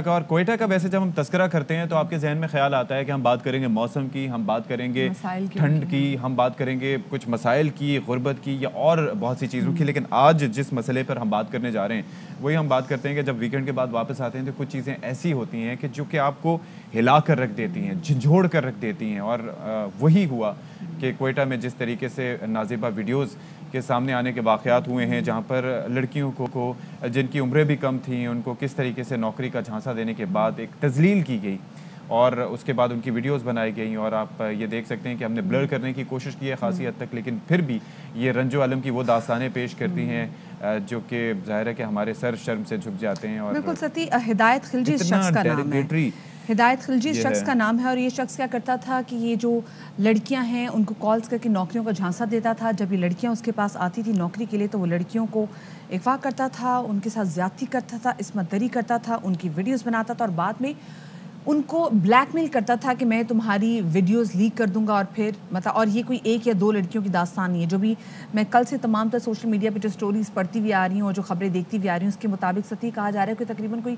کا اور کوئٹہ کا ویسے جب ہم تذکرہ کرتے ہیں تو آپ کے ذہن میں خیال آتا ہے کہ ہم بات کریں گے موسم کی، ہم بات کریں گے ٹھنڈ کی، ہم بات کریں گے کچھ مسائل کی، غربت کی یا اور بہت سی چیزوں کی. لیکن آج جس مسئلے پر ہم بات کرنے جا رہے ہیں وہی ہم بات کرتے ہیں کہ جب ویکینڈ کے بعد واپس آتے ہیں تو کچھ چیزیں ایسی ہوتی ہیں کہ جو کہ آپ کو ہلا کر رکھ دیتی ہیں، جھنجھوڑ کر رکھ دیتی ہیں. اور وہی ہوا کہ کوئٹہ میں جس طریقے سے نازیبہ ویڈیوز کے سامنے آنے کے واقعات ہوئے ہیں، جہاں پر لڑکیوں کو جن کی عمریں بھی کم تھیں ان کو کس طریقے سے نوکری کا جھانسا دینے کے بعد ایک تذلیل کی گئی اور اس کے بعد ان کی ویڈیوز بنائی گئیں. اور آپ یہ دیکھ سکتے ہیں کہ ہم نے بلر کرنے کی کوشش کی ہے خاصی حد تک، لیکن پھر بھی یہ رنج و علم کی وہ داستانیں پیش کرتی ہیں جو کہ ظاہر ہے کہ ہمارے سر شرم سے جھک جاتے ہیں. اور بالکل ستی، ہدایت خلجی اس شخص کا نام ہے. ہدایت خلجی اس شخص کا نام ہے اور یہ شخص کیا کرتا تھا کہ یہ جو لڑکیاں ہیں ان کو کالز کر کے نوکریوں کا جھانسا دیتا تھا. جب یہ لڑکیاں اس کے پاس آتی تھی نوکری کے لیے تو وہ لڑکیوں کو اغوا کرتا تھا، ان کے ساتھ زیادتی کرتا تھا، عصمت دری کرتا تھا، ان کی ویڈیوز بناتا تھا اور بعد میں ان کو بلیک میل کرتا تھا کہ میں تمہاری ویڈیوز لیک کر دوں گا. اور پھر اور یہ کوئی ایک یا دو لڑکیوں کی داستان نہیں ہے. جو بھی میں کل سے تمام تر سوشل میڈیا پہ جو سٹوریز پڑھتی ہوئی آ رہی ہوں اور جو خبریں دیکھتی ہوئی آ رہی ہوں اس کے مطابق ستی کہا جا رہا ہے کہ تقریباً کوئی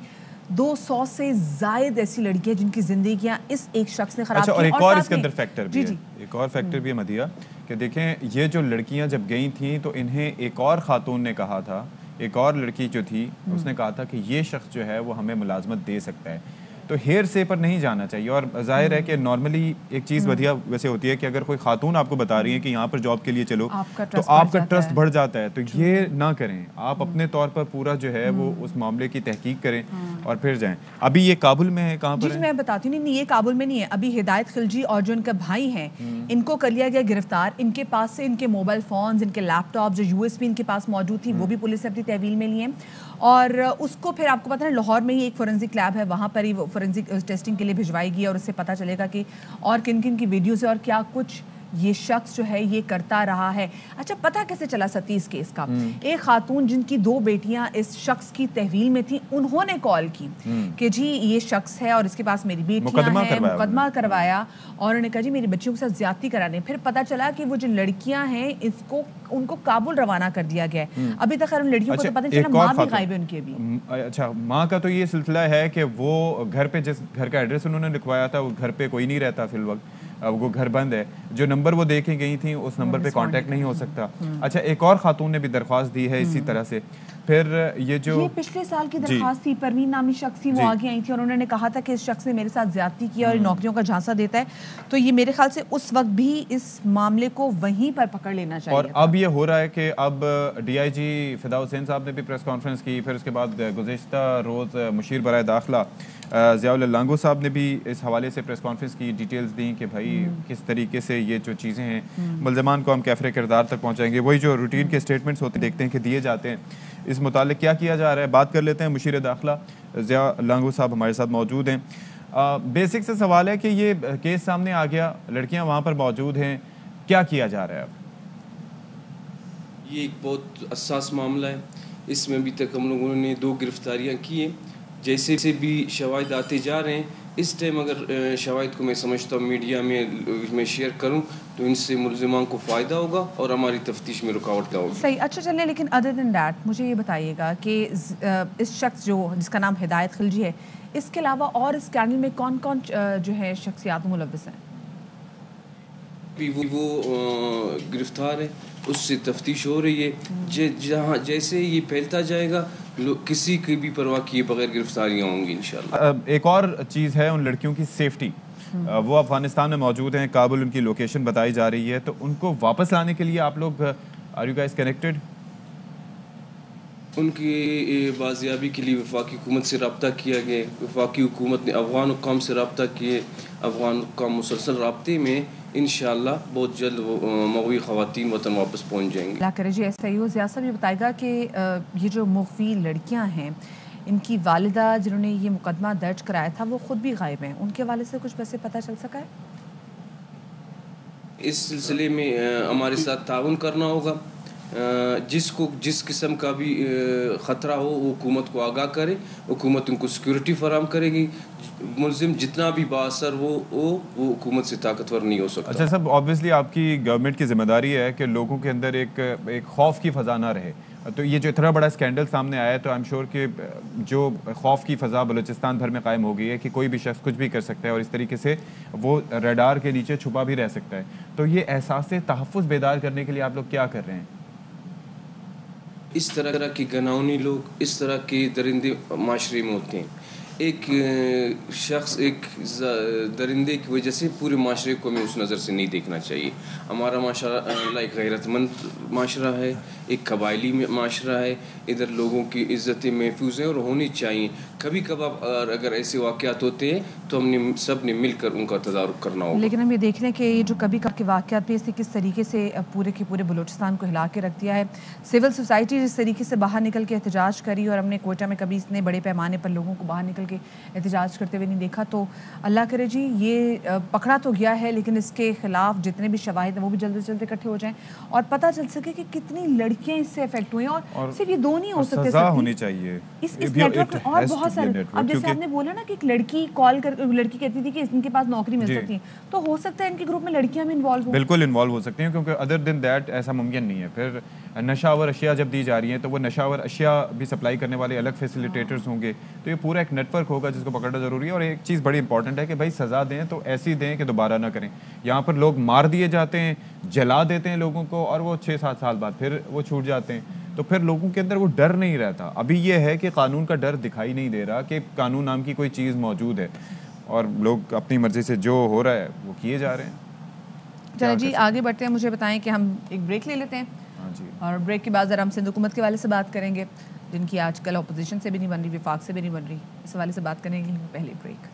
200 سے زائد ایسی لڑکیاں جن کی زندگیاں اس ایک شخص نے خراب کی. اور ایک اور اس کے اندر فیکٹر بھی ہے، ایک اور فیکٹر بھی ہے مدیہ، کہ دیکھیں یہ جو لڑکیاں جب گئی تھیں تو انہیں ایک اور خاتون نے کہا تھا، ایک اور لڑکی جو تھی اس نے کہا تھا کہ یہ شخص جو ہے وہ ہمیں ملازمت دے سکتا ہے. تو ہیر سے پر نہیں جانا چاہیے. اور ظاہر ہے کہ نارملی ایک چیز بدیہ ویسے ہوتی ہے کہ اگر کوئی خاتون آپ کو بتا رہی ہے کہ یہاں پر جاب کے لیے چلو تو آپ کا ٹرسٹ بڑھ جاتا ہے. تو یہ نہ کریں، آپ اپنے طور پر پورا جو ہے وہ اس معاملے کی تحقیق کریں اور پھر جائیں. ابھی یہ کابل میں ہے، کہاں پر ہے؟ میں بتاتی ہوں. نہیں، یہ کابل میں نہیں ہے. ابھی ہدایت خلجی اور جو ان کا بھائی ہیں ان کو کر لیا گیا گرفتار. ان کے پاس سے ان کے موبائل فونز، ان کے لیپ ٹاپ، جو یو ایس بی ان کے پاس موجود تھی وہ بھی پولیس نے اپنی تحویل میں لیے. اور اس کو پھر آپ کو پتہ ہے لاہور میں ہی ایک فورنزک لیب ہے، وہاں پر ہی وہ فورنزک ٹیسٹنگ کے لیے بھجوائی گئی اور اس سے پتہ چلے گا کہ اور کن کن کی ویڈیوز ہے اور کیا کچھ یہ شخص جو ہے یہ کرتا رہا ہے. اچھا، پتہ کیسے چلا ستی اس کیس کا؟ ایک خاتون جن کی 2 بیٹیاں اس شخص کی تحویل میں تھیں انہوں نے کال کی کہ جی یہ شخص ہے اور اس کے پاس میری بیٹیاں ہیں، مقدمہ کروایا اور انہوں نے کہا جی میری بچیوں کے ساتھ زیادتی کرانے. پھر پتہ چلا کہ وہ جو لڑکیاں ہیں ان کو کابل روانہ کر دیا گیا ہے. ابھی تک ان لڑکیوں کو تو پتہ نہیں چلا، ماں بھی غائب ہے ان کی ابھی. اچھا، ماں کا تو یہ سلسلہ ہے کہ وہ گھر پہ جس گھر کا ایڈریس انہوں نے لکھوایا تھا وہ گھر پہ کوئی نہیں رہتا فی الوقت، وہ گھر بند ہے. جو نمبر وہ دیکھیں گئی تھیں اس نمبر پہ کانٹیکٹ نہیں ہو سکتا. اچھا، ایک اور خاتون نے بھی درخواست دی ہے اسی طرح سے. پھر یہ پچھلے سال کی درخواست تھی، پروین نامی شخص تھی، وہ آگے آئی تھی اور انہوں نے کہا تھا کہ اس شخص نے میرے ساتھ زیادتی کی اور نوکریوں کا جھانسا دیتا ہے. تو یہ میرے خیال سے اس وقت بھی اس معاملے کو وہیں پر پکڑ لینا چاہیے. اور اب یہ ہو رہا ہے کہ اب ڈی آئی جی فدا حسین صاحب نے بھی پریس کانفرنس کی. پھر اس کے بعد گزشتہ روز مشیر برائے داخلہ ضیاء اللہ لانگو صاحب نے بھی اس حوالے سے پریس کانفرنس کی، ڈیٹیلز دیں کہ بھائی کس طریقے سے یہ جو چیزیں ہیں ملزمان کو ہم کیفر کردار تک پہنچائیں گے. وہی جو روٹین کے اسٹیٹمنٹس ہوتے دیکھتے ہیں کہ دیے جاتے ہیں، اس متعلق کیا کیا جا رہا ہے بات کر لیتے ہیں. مشیر داخلہ ضیاء لانگو صاحب ہمارے ساتھ موجود ہیں. بیسک سے سوال ہے کہ یہ کیس سامنے آ گیا، لڑکیاں وہاں پر موجود ہیں، کیا کیا جا رہا ہے اب؟ یہ ایک بہت حساس معاملہ ہے. اس میں ابھی تک ہم لوگوں نے 2 گرفتاریاں کی ہیں. جیسے سے بھی شواہد آتے جا رہے ہیں اس ٹائم اگر شواہد کو میں سمجھتا ہوں میڈیا میں شیئر کروں تو ان سے ملزمان کو فائدہ ہوگا اور ہماری تفتیش میں رکاوٹ ہوگی. صحیح، اچھا چلیں. لیکن ادر دین دیٹ مجھے یہ بتائیے گا کہ اس شخص جس کا نام ہدایت خلجی ہے، اس کے علاوہ اور اس اسکینڈل میں کون کون جو ہے شخصیات ملوث ہیں؟ وہ گرفتار ہے، اس سے تفتیش ہو رہی ہے. جہاں جیسے یہ پھیلتا جائے گا کسی کی بھی پرواہ کیے بغیر گرفتاریاں ہوں گی انشاءاللہ. ایک اور چیز ہے ان لڑکیوں کی سیفٹی. وہ افغانستان میں موجود ہیں، کابل ان کی لوکیشن بتائی جا رہی ہے. تو ان کو واپس لانے کے لیے آپ لوگ آر یو گائز کنیکٹڈ؟ ان کی بازیابی کے لیے وفاقی حکومت سے رابطہ کیا گیا. وفاقی حکومت نے افغان حکام سے رابطہ کیے. افغان حکام مسلسل رابطے میں، انشاءاللہ بہت جلد مغوی خواتین وطن واپس پہنچ جائیں گے. اللہ کرے جی ایسا ہی ہو. ضیاء صاحب یہ بتائے گا کہ یہ جو مغوی لڑکیاں ہیں ان کی والدہ جنہوں نے یہ مقدمہ درج کرایا تھا وہ خود بھی غائب ہیں، ان کے والد سے کچھ ویسے پتہ چل سکا ہے؟ اس سلسلے میں ہمارے ساتھ تعاون کرنا ہوگا. جس قسم کا بھی خطرہ ہو وہ حکومت کو آگاہ کرے, حکومت ان کو سیکورٹی فراہم کرے گی. ملزم جتنا بھی بااثر ہو وہ حکومت سے طاقتور نہیں ہو سکتا. اچھا صاحب, آبویسلی آپ کی گورنمنٹ کی ذمہ داری ہے کہ لوگوں کے اندر ایک خوف کی فضا نہ رہے. تو یہ جو اتنا بڑا اسکینڈل سامنے آیا ہے تو آئی ایم شیور کہ جو خوف کی فضا بلوچستان بھر میں قائم ہو گئی ہے کہ کوئی بھی شخص کچھ بھی کر سکتا ہے اور اس طریقے سے وہ ریڈار کے نیچے چھپا بھی رہ سکتا ہے. تو یہ احساس تحفظ بیدار کرنے کے لیے آپ لوگ کیا کر رہے ہیں؟ اس طرح کی گناؤنی لوگ, اس طرح کے درندے معاشرے میں ہوتے ہیں. ایک شخص ایک درندے کی وجہ سے پورے معاشرے کو ہمیں اس نظر سے نہیں دیکھنا چاہیے. ہمارا معاشرہ ایک غیرت مند معاشرہ ہے, ایک قبائلی معاشرہ ہے. ادھر لوگوں کی عزتیں محفوظ ہیں اور ہونی چاہیے. کبھی کبھار اگر ایسے واقعات ہوتے ہیں تو ہم نے سب نے مل کر ان کا تدارک کرنا ہوگا. لیکن ہم یہ دیکھ رہے ہیں کہ یہ جو کبھی کبھی کے واقعات بھی اس نے کس طریقے سے پورے کے پورے بلوچستان کو ہلا کے رکھ دیا ہے. سول سوسائٹی جس طریقے سے باہر نکل کے احتجاج کری, اور ہم نے کوئٹہ میں کبھی اتنے بڑے پیمانے پر لوگوں کو باہر نکل کے احتجاج کرتے ہوئے نہیں دیکھا. تو اللہ کرے جی یہ پکڑا تو گیا ہے, لیکن اس کے خلاف جتنے بھی شواہد ہیں وہ بھی جلد سے جلد اکٹھے ہو جائیں اور پتہ چل سکے کہ کتنی لڑکیاں اس سے افیکٹ ہوئی ہیں. اور صرف یہ دو نہیں ہو سکتے, سزا ہونی چاہیے اس نیٹ ورک میں اور بہت سارے. اب جیسے آپ نے بولا نا کہ ایک لڑکی کال کر لڑکی کہتی تھی کہ ان کے پاس نوکری مل سکتی ہے, تو ہو سکتا ہے ان کے گروپ میں لڑکیاں بھی انوالو ہوں. بالکل انوالو ہو سکتی ہیں, کیونکہ ادر دین دیٹ ایسا ممکن نہیں ہے. پھر نشہ آور اشیاء جب دی جا رہی ہیں تو وہ نشہ آور اشیاء بھی سپلائی کرنے والے الگ فیسیلیٹیٹرز ہوں گے. تو یہ پورا ایک نیٹ ورک ہوگا جس کو پکڑنا ضروری ہے. اور ایک چیز بڑی امپورٹنٹ ہے کہ بھائی سزا دیں تو ایسی دیں کہ دوبارہ نہ کریں. یہاں پر لوگ مار دیے جاتے ہیں, جلا دیتے ہیں لوگوں کو, اور وہ 6-7 سال بعد پھر وہ چھوٹ جاتے ہیں. تو پھر لوگوں کے اندر وہ ڈر نہیں رہتا. ابھی یہ ہے کہ قانون کا ڈر دکھائی نہیں دے رہا کہ قانون نام کی کوئی چیز موجود ہے, اور لوگ اپنی مرضی سے جو ہو رہا ہے وہ کیے جا رہے ہیں. چلیں جی آگے بڑھتے ہیں. مجھے بتائیں کہ ہم ایک بریک لے لیتے ہیں. ہاں جی, اور بریک کے بعد ذرا ہم سندھ حکومت کے حوالے سے بات کریں گے, جن کی آج کل اپوزیشن سے بھی نہیں بن رہی, وفاق سے بھی نہیں بن رہی. اس حوالے سے بات کریں گے. پہلے بریک.